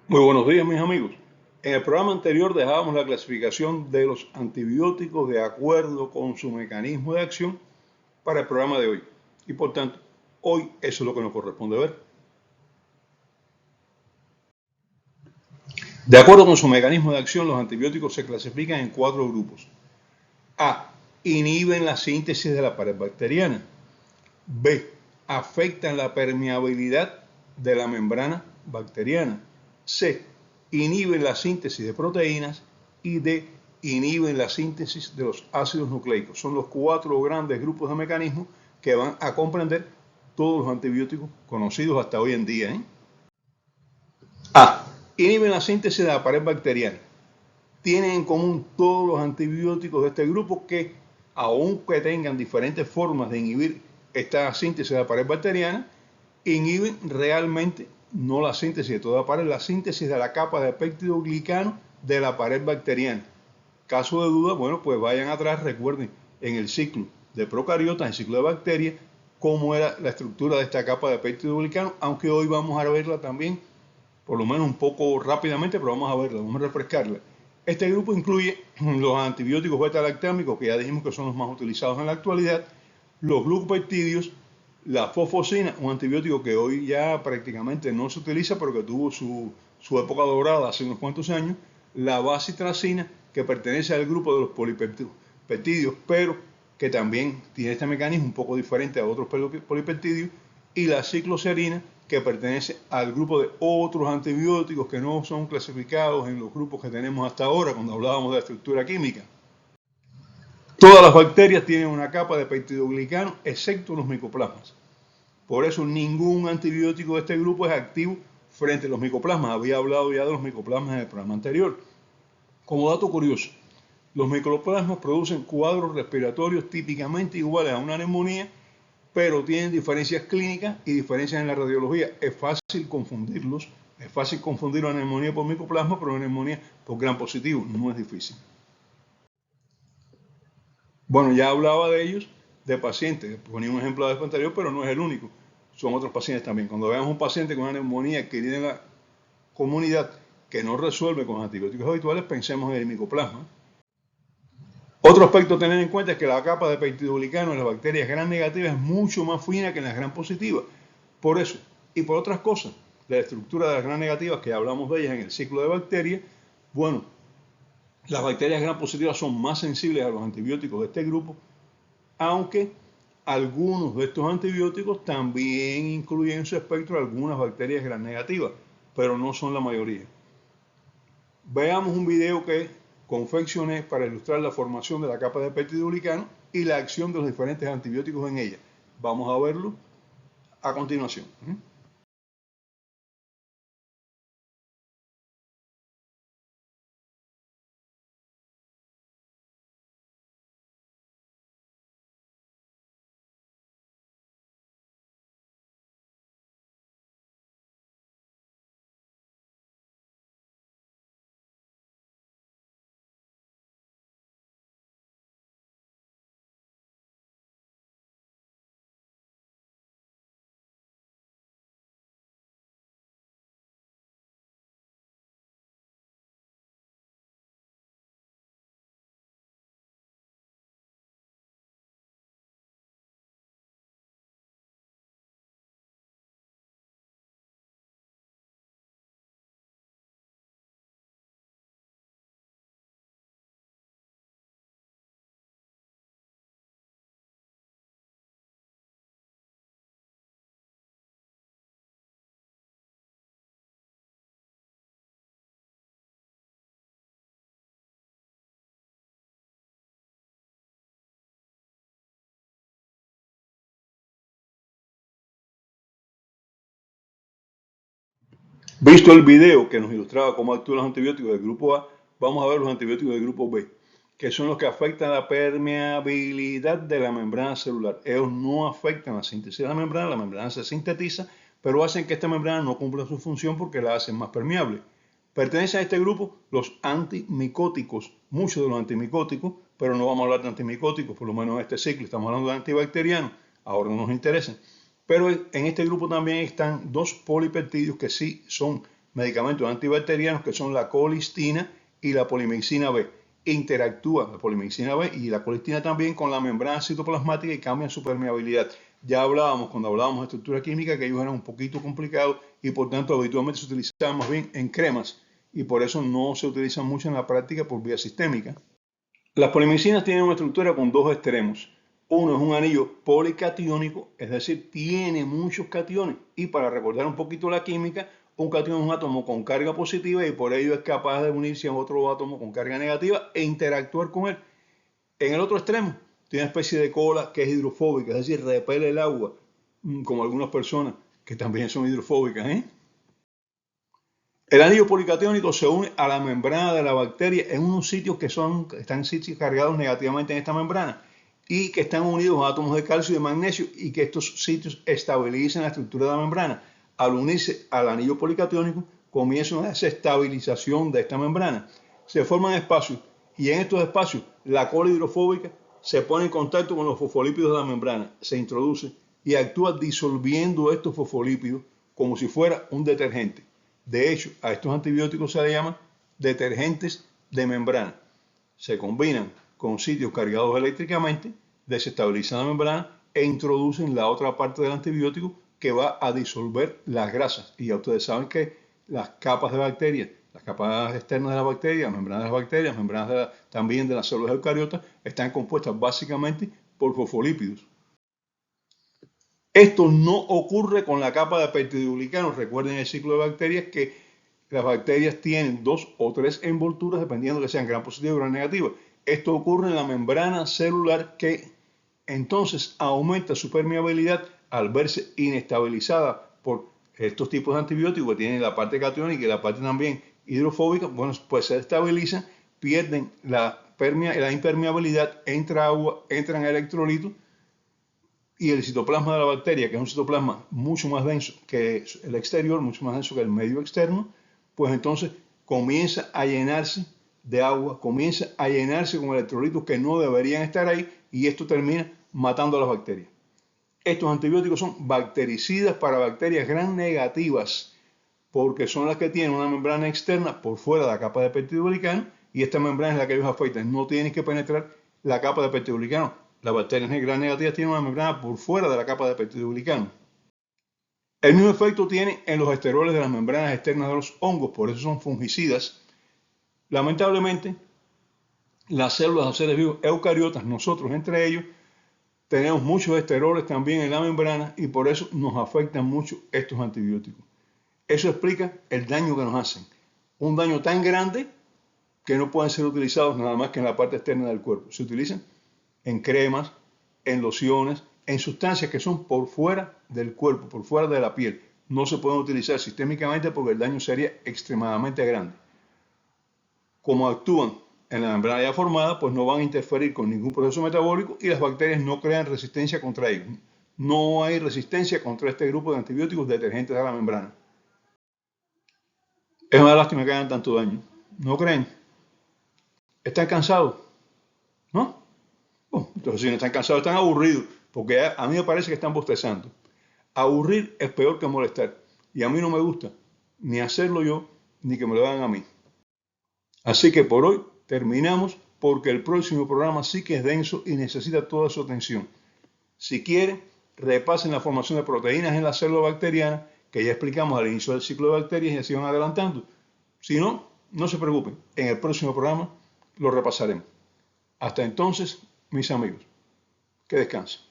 Muy buenos días, mis amigos. En el programa anterior dejábamos la clasificación de los antibióticos de acuerdo con su mecanismo de acción para el programa de hoy. Y por tanto, hoy eso es lo que nos corresponde ver. De acuerdo con su mecanismo de acción, los antibióticos se clasifican en 4 grupos. A. Inhiben la síntesis de la pared bacteriana. B. Afectan la permeabilidad de la membrana bacteriana. C. Inhiben la síntesis de proteínas. Y D. Inhiben la síntesis de los ácidos nucleicos. Son los 4 grandes grupos de mecanismos que van a comprender todos los antibióticos conocidos hasta hoy en día. A. Inhiben la síntesis de la pared bacteriana. Tienen en común todos los antibióticos de este grupo que, aunque tengan diferentes formas de inhibir esta síntesis de la pared bacteriana, inhiben realmente no la síntesis de toda la pared, la síntesis de la capa de peptidoglicano de la pared bacteriana. Caso de duda, bueno, pues vayan atrás, recuerden en el ciclo de procariotas, en el ciclo de bacterias, cómo era la estructura de esta capa de peptidoglicano, aunque hoy vamos a verla también, por lo menos un poco rápidamente, pero vamos a verla, vamos a refrescarla. Este grupo incluye los antibióticos beta-lactámicos, que ya dijimos que son los más utilizados en la actualidad, los glucopeptidios, la fosfocina, un antibiótico que hoy ya prácticamente no se utiliza, pero que tuvo su época dorada hace unos cuantos años, la bacitracina, que pertenece al grupo de los polipeptidios, pero que también tiene este mecanismo un poco diferente a otros polipeptidios, y la cicloserina, que pertenece al grupo de otros antibióticos que no son clasificados en los grupos que tenemos hasta ahora cuando hablábamos de la estructura química. Todas las bacterias tienen una capa de peptidoglicano excepto los micoplasmas. Por eso ningún antibiótico de este grupo es activo frente a los micoplasmas. Había hablado ya de los micoplasmas en el programa anterior. Como dato curioso, los micoplasmas producen cuadros respiratorios típicamente iguales a una neumonía, pero tienen diferencias clínicas y diferencias en la radiología. Es fácil confundirlos, es fácil confundir una neumonía por micoplasma, pero una neumonía por gram positivo no es difícil. Bueno, ya hablaba de ellos, de pacientes, ponía un ejemplo de la vez anterior, pero no es el único, son otros pacientes también. Cuando veamos un paciente con una neumonía adquirida en la comunidad que no resuelve con antibióticos habituales, pensemos en el micoplasma. Otro aspecto a tener en cuenta es que la capa de peptidoglicano en las bacterias gram negativas es mucho más fina que en las gram positivas. Por eso, y por otras cosas, la estructura de las gram negativas, que hablamos de ellas en el ciclo de bacterias, bueno, las bacterias gram positivas son más sensibles a los antibióticos de este grupo, aunque algunos de estos antibióticos también incluyen en su espectro algunas bacterias gram negativas, pero no son la mayoría. Veamos un video que confeccioné para ilustrar la formación de la capa de peptidoglicano y la acción de los diferentes antibióticos en ella. Vamos a verlo a continuación. Visto el video que nos ilustraba cómo actúan los antibióticos del grupo A, vamos a ver los antibióticos del grupo B, que son los que afectan la permeabilidad de la membrana celular. Ellos no afectan la síntesis de la membrana se sintetiza, pero hacen que esta membrana no cumpla su función porque la hacen más permeable. Pertenecen a este grupo los antimicóticos, muchos de los antimicóticos, pero no vamos a hablar de antimicóticos, por lo menos en este ciclo, estamos hablando de antibacterianos, ahora no nos interesan. Pero en este grupo también están dos polipeptidios que sí son medicamentos antibacterianos que son la colistina y la polimexina B. Interactúa la polimexina B y la colistina también con la membrana citoplasmática y cambian su permeabilidad. Ya hablábamos, cuando hablábamos de estructura química, que ellos eran un poquito complicados y por tanto habitualmente se utilizaban más bien en cremas y por eso no se utilizan mucho en la práctica por vía sistémica. Las polimecinas tienen una estructura con dos extremos. Uno es un anillo policatiónico, es decir, tiene muchos cationes. Y para recordar un poquito la química, un catión es un átomo con carga positiva y por ello es capaz de unirse a otro átomo con carga negativa e interactuar con él. En el otro extremo, tiene una especie de cola que es hidrofóbica, es decir, repele el agua, como algunas personas que también son hidrofóbicas, ¿eh? El anillo policatiónico se une a la membrana de la bacteria en unos sitios que están sitios cargados negativamente en esta membrana y que están unidos a átomos de calcio y de magnesio y que estos sitios estabilizan la estructura de la membrana. Al unirse al anillo policatiónico comienza una desestabilización de esta membrana. Se forman espacios y en estos espacios la cola hidrofóbica se pone en contacto con los fosfolípidos de la membrana, se introduce y actúa disolviendo estos fosfolípidos como si fuera un detergente. De hecho, a estos antibióticos se les llama detergentes de membrana. Se combinan con sitios cargados eléctricamente, desestabilizan la membrana e introducen la otra parte del antibiótico que va a disolver las grasas. Y ya ustedes saben que las capas de bacterias, las capas externas de la bacteria, las membranas de las bacterias, membranas también de las células eucariotas, están compuestas básicamente por fosfolípidos. Esto no ocurre con la capa de peptidoglicano. Recuerden el ciclo de bacterias que las bacterias tienen 2 o 3 envolturas dependiendo de que sean gram positiva o gram negativa. Esto ocurre en la membrana celular que entonces aumenta su permeabilidad al verse inestabilizada por estos tipos de antibióticos que tienen la parte catiónica y la parte también hidrofóbica. Bueno, pues se estabilizan, pierden la impermeabilidad, entra agua, entran electrolitos y el citoplasma de la bacteria, que es un citoplasma mucho más denso que el exterior, mucho más denso que el medio externo, pues entonces comienza a llenarse de agua, comienza a llenarse con electrolitos que no deberían estar ahí y esto termina matando a las bacterias. Estos antibióticos son bactericidas para bacterias gram negativas porque son las que tienen una membrana externa por fuera de la capa de peptidoglicano y esta membrana es la que ellos afectan. No tienen que penetrar la capa de peptidoglicano. Las bacterias gram negativas tienen una membrana por fuera de la capa de peptidoglicano. El mismo efecto tiene en los esteroles de las membranas externas de los hongos, por eso son fungicidas. Lamentablemente, las células de seres vivos eucariotas, nosotros entre ellos, tenemos muchos esteroles también en la membrana y por eso nos afectan mucho estos antibióticos. Eso explica el daño que nos hacen. Un daño tan grande que no pueden ser utilizados nada más que en la parte externa del cuerpo. Se utilizan en cremas, en lociones, en sustancias que son por fuera del cuerpo, por fuera de la piel. No se pueden utilizar sistémicamente porque el daño sería extremadamente grande. Como actúan en la membrana ya formada, pues no van a interferir con ningún proceso metabólico y las bacterias no crean resistencia contra ellos. No hay resistencia contra este grupo de antibióticos detergentes de la membrana. Es una lástima que hagan tanto daño. ¿No creen? ¿Están cansados? ¿No? Bueno, entonces si no están cansados, están aburridos, porque a mí me parece que están bostezando. Aburrir es peor que molestar. Y a mí no me gusta ni hacerlo yo, ni que me lo hagan a mí. Así que por hoy terminamos porque el próximo programa sí que es denso y necesita toda su atención. Si quieren, repasen la formación de proteínas en la célula bacteriana, que ya explicamos al inicio del ciclo de bacterias y así van adelantando. Si no, no se preocupen, en el próximo programa lo repasaremos. Hasta entonces, mis amigos, que descansen.